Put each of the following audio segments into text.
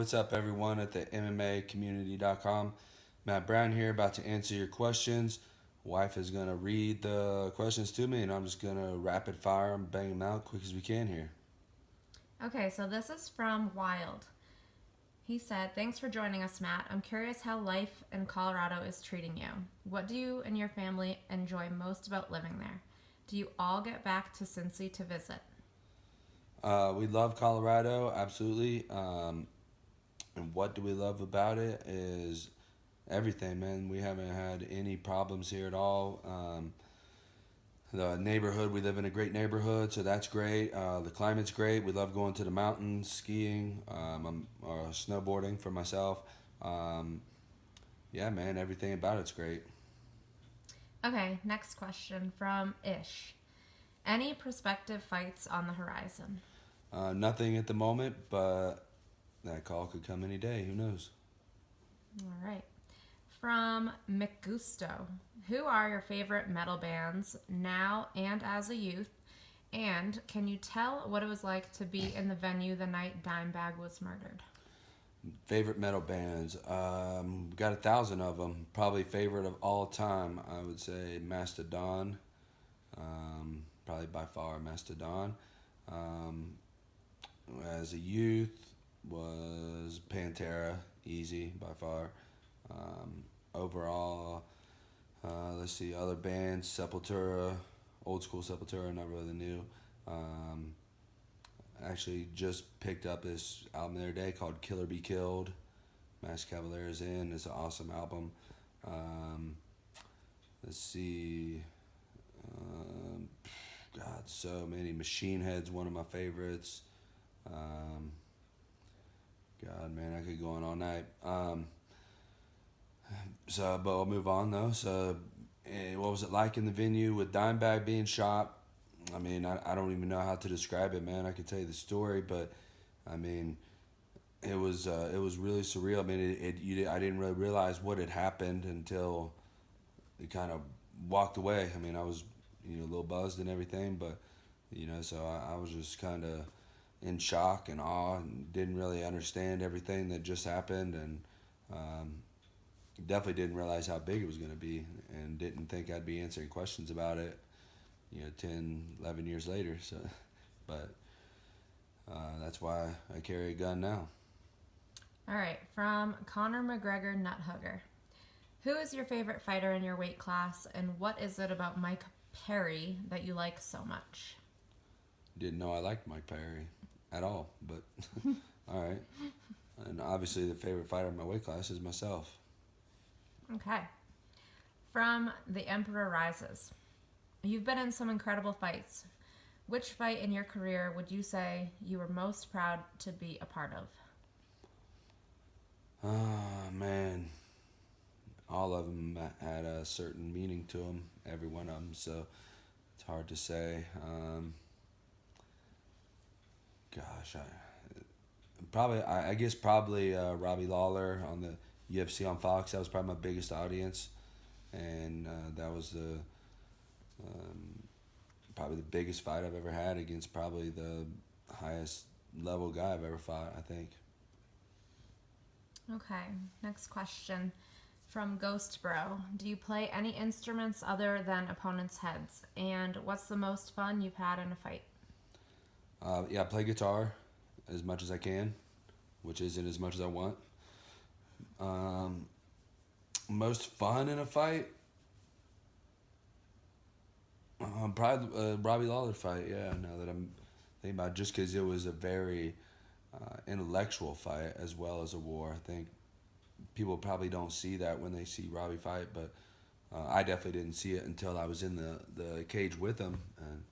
what's up, everyone at the MMAcommunity.com. Matt Brown here, about to answer your questions. Wife is going to read the questions to me, and I'm just going to rapid fire them, bang them out quick as we can here. Okay, so this is from Wild. He said, "Thanks for joining us, Matt. I'm curious how life in Colorado is treating you. What do you and your family enjoy most about living there? Do you all get back to Cincy to visit?" We love Colorado, absolutely. And what do we love about it is everything, man. We haven't had any problems here at all. The neighborhood, we live in a great neighborhood, so that's great. The climate's great. We love going to the mountains, skiing, or snowboarding for myself. Yeah, man, everything about it's great. Okay, next question from Ish. Any prospective fights on the horizon? Nothing at the moment, but that call could come any day. Who knows? All right. From McGusto. Who are your favorite metal bands now and as a youth? And can you tell what it was like to be in the venue the night Dimebag was murdered? Favorite metal bands? Got 1,000 of them. Probably favorite of all time, I would say Mastodon. Probably by far Mastodon. As a youth was Pantera, easy by far. Overall, let's see, other bands, Sepultura, old school Sepultura, not really the new. Actually just picked up this album the other day called Killer Be Killed. Mass Cavalera's in. It's an awesome album. Let's see. God, so many. Machine Head's one of my favorites. God, man, I could go on all night. But I'll move on though. What was it like in the venue with Dimebag being shot? I mean, I don't even know how to describe it, man. I could tell you the story, but I mean, it was really surreal. I mean, I didn't really realize what had happened until it kind of walked away. I mean, I was a little buzzed and everything, but so I was just kind of in shock and awe and didn't really understand everything that just happened, and definitely didn't realize how big it was going to be, and didn't think I'd be answering questions about it 10, 11 years later. So, but that's why I carry a gun now. All right, from Conor McGregor Nuthugger. Who is your favorite fighter in your weight class, and what is it about Mike Perry that you like so much? Didn't know I liked Mike Perry at all, but all right. And obviously the favorite fighter in my weight class is myself. Okay. From The Emperor Rises. You've been in some incredible fights. Which fight in your career would you say you were most proud to be a part of? Oh, man. All of them had a certain meaning to them, every one of them, so it's hard to say. I guess probably Robbie Lawler on the UFC on Fox. That was probably my biggest audience, and that was probably the biggest fight I've ever had against probably the highest level guy I've ever fought, I think. Okay, next question from Ghost Bro. Do you play any instruments other than opponents' heads? And what's the most fun you've had in a fight? Yeah, I play guitar as much as I can, which isn't as much as I want. Most fun in a fight? Probably Robbie Lawler fight, yeah, now that I'm thinking about it, just because it was a very intellectual fight as well as a war. I think people probably don't see that when they see Robbie fight, but I definitely didn't see it until I was in the cage with him, and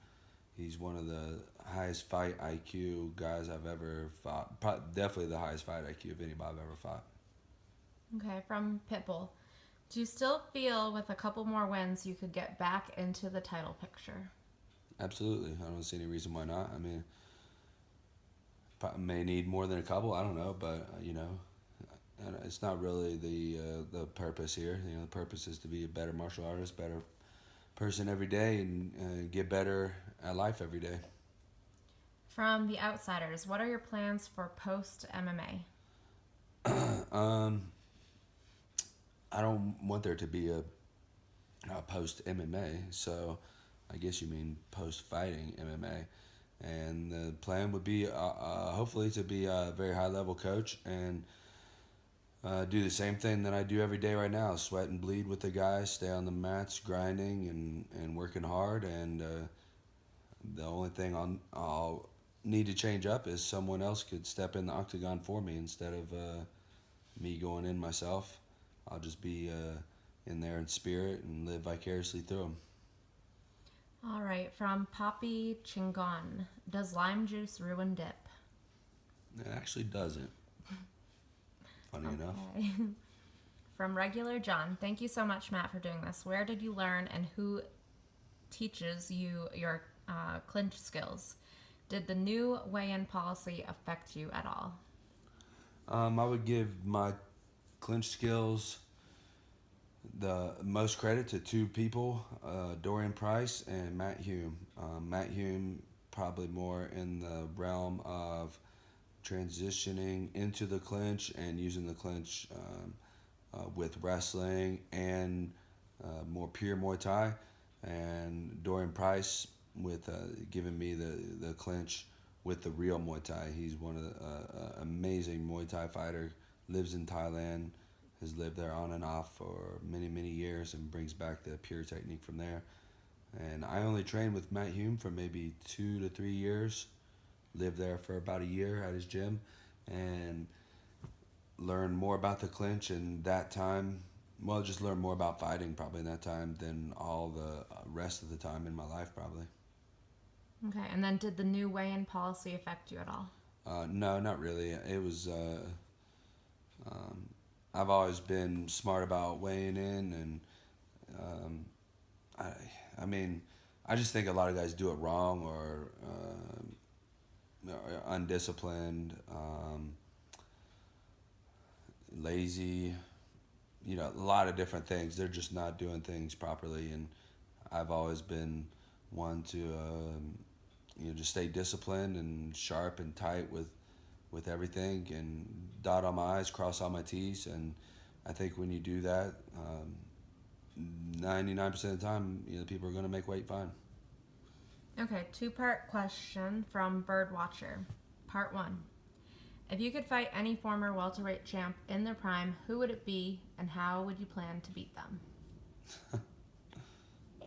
he's one of the highest fight IQ guys I've ever fought. Definitely the highest fight IQ of anybody I've ever fought. Okay, from Pitbull. Do you still feel with a couple more wins you could get back into the title picture? Absolutely. I don't see any reason why not. I mean, may need more than a couple. I don't know, but it's not really the purpose here. The purpose is to be a better martial artist, better person every day, and get better at life every day. From The Outsiders, what are your plans for post MMA? I don't want there to be a post MMA, so I guess you mean post fighting MMA. And the plan would be hopefully to be a very high level coach and do the same thing that I do every day right now: sweat and bleed with the guys, stay on the mats, grinding and working hard. And the only thing I'll need to change up is someone else could step in the octagon for me instead of me going in myself. I'll just be in there in spirit and live vicariously through them. All right, from Poppy Chingon. Does lime juice ruin dip? It actually doesn't. Funny enough. From Regular John. Thank you so much, Matt, for doing this. Where did you learn and who teaches you your clinch skills? Did the new weigh-in policy affect you at all? I would give my clinch skills the most credit to two people, Dorian Price and Matt Hume. Matt Hume probably more in the realm of transitioning into the clinch and using the clinch with wrestling and more pure Muay Thai, and Dorian Price with giving me the clinch with the real Muay Thai. He's one of the amazing Muay Thai fighter, lives in Thailand, has lived there on and off for many, many years and brings back the pure technique from there. And I only trained with Matt Hume for maybe 2 to 3 years, lived there for about a year at his gym, and learned more about the clinch in that time. Well, just learned more about fighting probably in that time than all the rest of the time in my life probably. Okay, and then did the new weigh-in policy affect you at all? No, not really. It was... I've always been smart about weighing in, and I mean, I just think a lot of guys do it wrong or undisciplined, lazy, a lot of different things. They're just not doing things properly, and I've always been one to just stay disciplined and sharp and tight with everything and dot all my I's, cross all my T's. And I think when you do that, 99% of the time, people are going to make weight fine. Okay, 2-part question from Birdwatcher. Part 1. If you could fight any former welterweight champ in their prime, who would it be and how would you plan to beat them?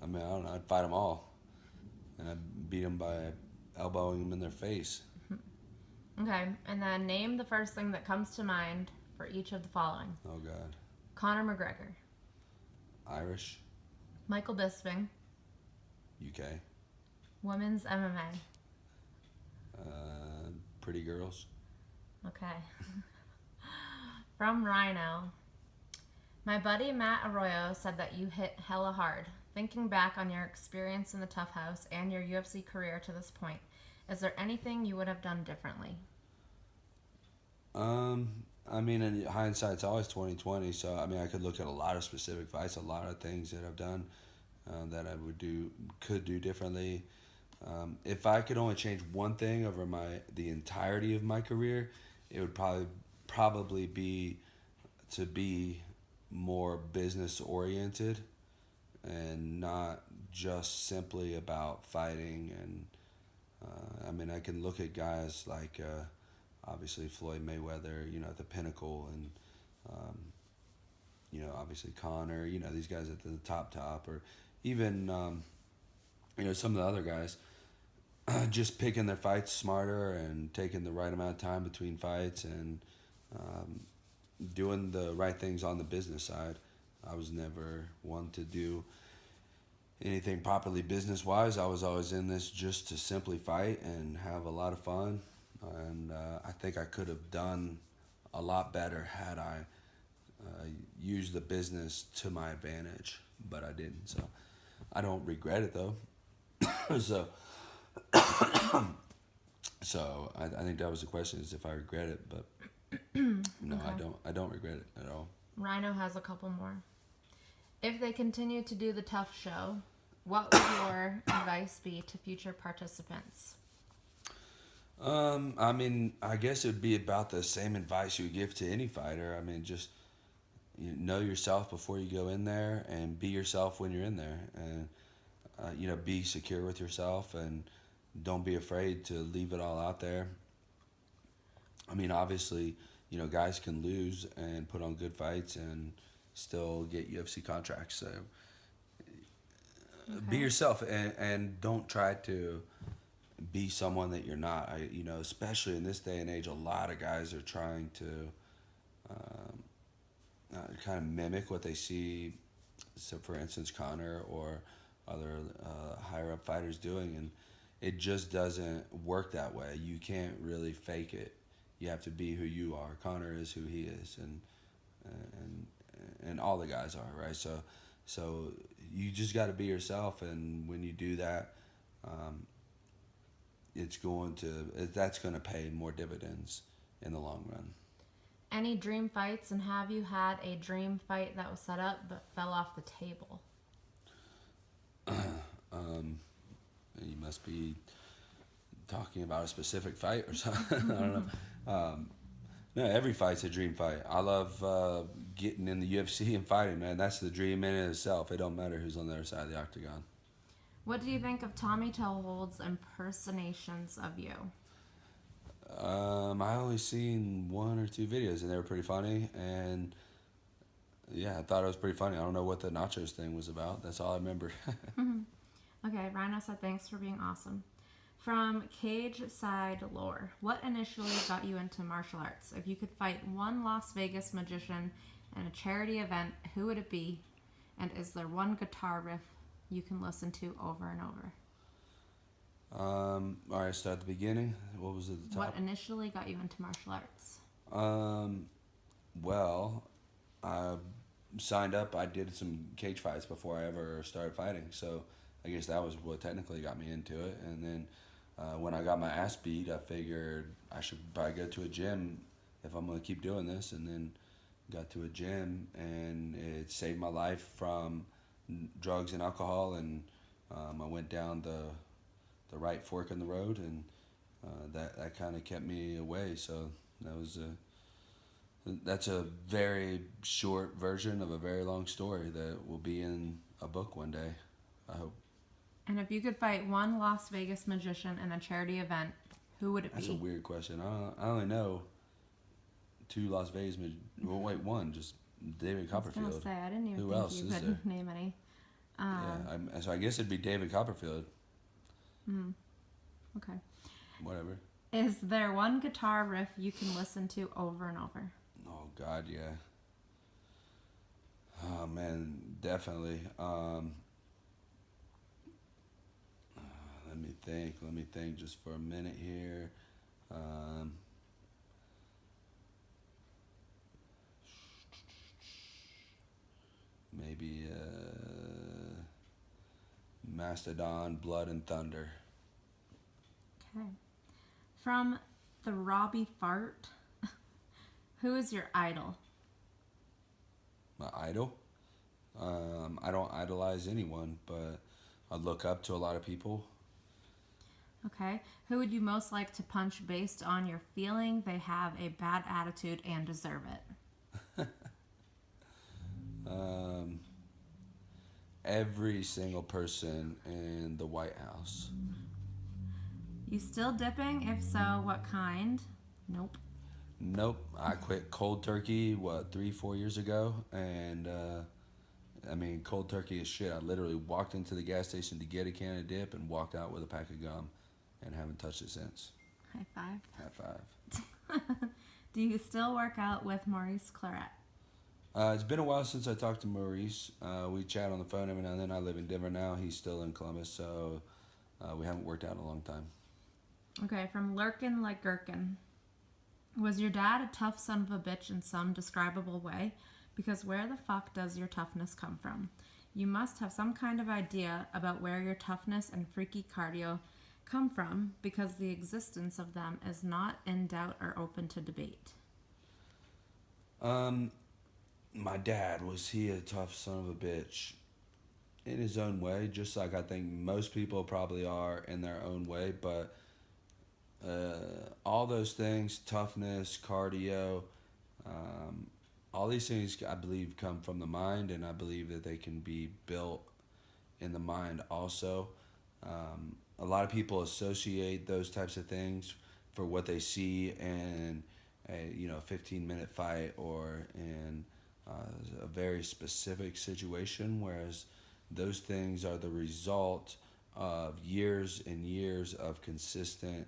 I mean, I don't know. I'd fight them all. And I'd beat them by elbowing them in their face. Okay, and then name the first thing that comes to mind for each of the following. Oh, God. Conor McGregor. Irish. Michael Bisping. UK. Women's MMA. Pretty girls. Okay. From Rhino. My buddy Matt Arroyo said that you hit hella hard. Thinking back on your experience in the Tough House and your UFC career to this point, is there anything you would have done differently? I mean, in hindsight, it's always 20/20. So I mean, I could look at a lot of specific fights, a lot of things that I've done that I could do differently. If I could only change one thing over the entirety of my career, it would probably be to be more business oriented and not just simply about fighting. And I mean, I can look at guys like obviously Floyd Mayweather, at the pinnacle, and obviously Conor, these guys at the top, or even some of the other guys. Just picking their fights smarter and taking the right amount of time between fights and doing the right things on the business side. I was never one to do anything properly business-wise. I was always in this just to simply fight and have a lot of fun. And I think I could have done a lot better had I used the business to my advantage, but I didn't. So I don't regret it, though. So I think that was the question, is if I regret it, but no, okay. I don't regret it at all. Rhino has a couple more. If they continue to do the Tough Show, what would your advice be to future participants? I mean, I guess it'd be about the same advice you would give to any fighter. I mean, just know yourself before you go in there, and be yourself when you're in there, and be secure with yourself, and don't be afraid to leave it all out there. I mean, obviously, guys can lose and put on good fights and still get UFC contracts. So be Okay. yourself, and don't try to be someone that you're not. Especially in this day and age, a lot of guys are trying to kind of mimic what they see. So, for instance, Connor or other higher up fighters doing, and it just doesn't work that way. You can't really fake it. You have to be who you are. Connor is who he is, and and all the guys are, right. So you just got to be yourself, and when you do that, um, that's going to pay more dividends in the long run. Any dream fights, and have you had a dream fight that was set up but fell off the table? Um, you must be talking about a specific fight or something. I don't know. No, every fight's a dream fight. I love getting in the UFC and fighting, man. That's the dream in itself. It don't matter who's on the other side of the octagon. What do you think of Tommy Toehold's impersonations of you? I only seen one or two videos, and they were pretty funny. And yeah, I thought it was pretty funny. I don't know what the nachos thing was about. That's all I remember. Okay, Rhino said thanks for being awesome. From Cage Side Lore, what initially got you into martial arts? If you could fight one Las Vegas magician in a charity event, who would it be? And is there one guitar riff you can listen to over and over? All right, start at the beginning. What was at the top? What initially got you into martial arts? Well, I signed up. I did some cage fights before I ever started fighting. So I guess that was what technically got me into it. And then when I got my ass beat, I figured I should probably go to a gym if I'm going to keep doing this. And then got to a gym, and it saved my life from drugs and alcohol. And I went down the right fork in the road, and that kind of kept me away. So that's a very short version of a very long story that will be in a book one day, I hope. And if you could fight one Las Vegas magician in a charity event, who would it That's be? a weird question. I only know two Las Vegas. One, just David I was gonna Copperfield. say I didn't even Who think else you is could there? name any. So I guess it'd be David Copperfield. Okay. Whatever. Is there one guitar riff you can listen to over and over? Oh God, yeah. Oh man, definitely. Let me think just for a minute here. Um, maybe Mastodon, Blood and Thunder. Okay. From the Robbie Fart, who is your idol? My idol. I don't idolize anyone, but I look up to a lot of people. Okay. Who would you most like to punch based on your feeling they have a bad attitude and deserve it? Every single person in the White House. You still dipping? If so, what kind? Nope. Nope, I quit cold turkey 3-4 years ago, and I mean cold turkey is shit. I literally walked into the gas station to get a can of dip and walked out with a pack of gum, and haven't touched it since. High five. High five. Do you still work out with Maurice Claret? It's been a while since I talked to Maurice. We chat on the phone every now and then. I live in Denver now. He's still in Columbus, so we haven't worked out in a long time. Okay, from Lurkin like Gherkin. Was your dad a tough son of a bitch in some describable way? Because where the fuck does your toughness come from? You must have some kind of idea about where your toughness and freaky cardio come from, because the existence of them is not in doubt or open to debate. My dad, was he a tough son of a bitch? In his own way, just like I think most people probably are in their own way, but all those things, toughness, cardio, um, all these things I believe come from the mind, and I believe that they can be built in the mind also. A lot of people associate those types of things for what they see in a 15-minute fight or in a very specific situation, whereas those things are the result of years and years of consistent,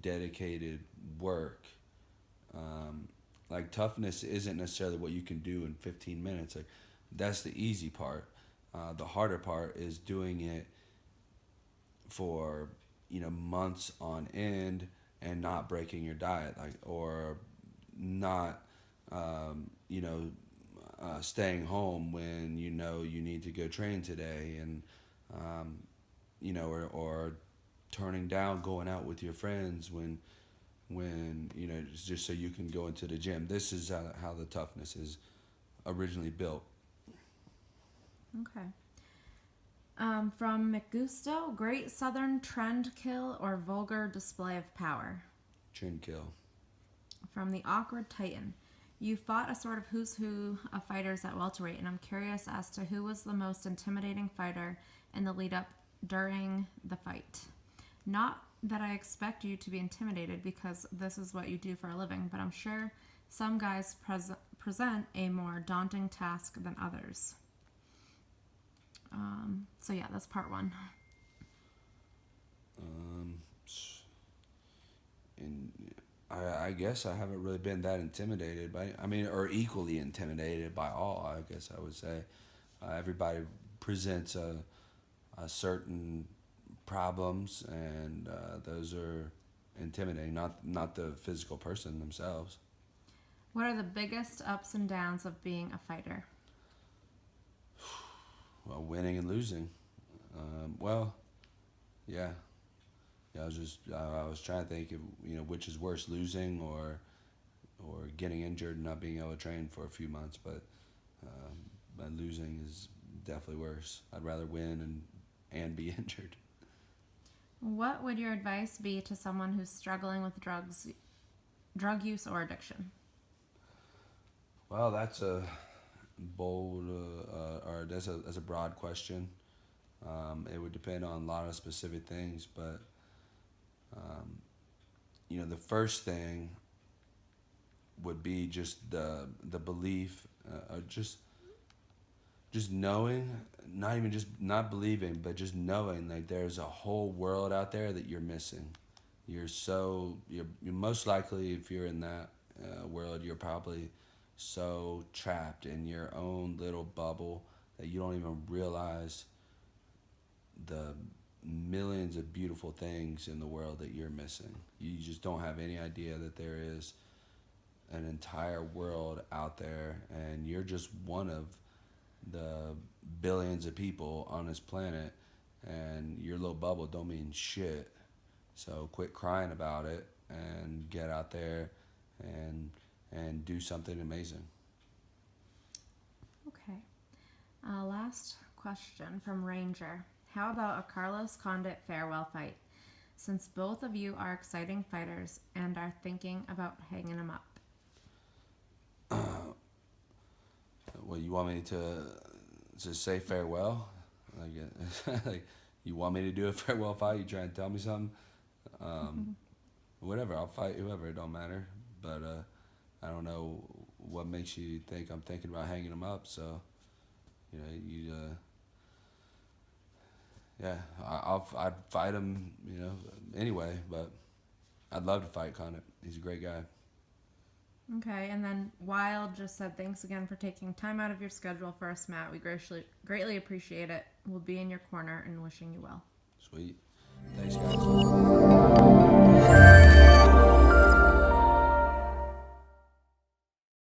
dedicated work. Um, like toughness isn't necessarily what you can do in 15 minutes. Like that's the easy part. The harder part is doing it for months on end and not breaking your diet, like, or not staying home when you need to go train today, and or turning down going out with your friends when just so you can go into the gym. This is how the toughness is originally built. Okay. From McGusto, great southern trend kill or vulgar display of power? Chin kill. From the awkward Titan, you fought a sort of who's who of fighters at welterweight, and I'm curious as to who was the most intimidating fighter in the lead up during the fight. Not that I expect you to be intimidated because this is what you do for a living, but I'm sure some guys present a more daunting task than others. So yeah, that's part one. And I guess I haven't really been that intimidated or equally intimidated by all. I guess I would say everybody presents a certain problems, and those are intimidating. Not the physical person themselves. What are the biggest ups and downs of being a fighter? Well, winning and losing. Yeah. I was trying to think of which is worse, losing or getting injured and not being able to train for a few months. But losing is definitely worse. I'd rather win and be injured. What would your advice be to someone who's struggling with drug use or addiction? Well, that's a bold or that's a broad question. It would depend on a lot of specific things, but the first thing would be just the belief, just knowing, not even just not believing, but just knowing like there's a whole world out there that you're missing. You're most likely, if you're in that world, you're probably so trapped in your own little bubble that you don't even realize the millions of beautiful things in the world that you're missing. You just don't have any idea that there is an entire world out there, and you're just one of the billions of people on this planet, and your little bubble don't mean shit. So quit crying about it and get out there and do something amazing. Okay. Last question from Ranger. How about a Carlos Condit farewell fight? Since both of you are exciting fighters and are thinking about hanging him up. Well, you want me to say farewell? Like you want me to do a farewell fight? You trying to tell me something? Whatever, I'll fight whoever. It don't matter. But I don't know what makes you think I'm thinking about hanging him up. So, yeah, I'd fight him, anyway. But I'd love to fight Condit. He's a great guy. Okay, and then Wild just said, thanks again for taking time out of your schedule for us, Matt. We greatly appreciate it. We'll be in your corner and wishing you well. Sweet. Thanks, guys.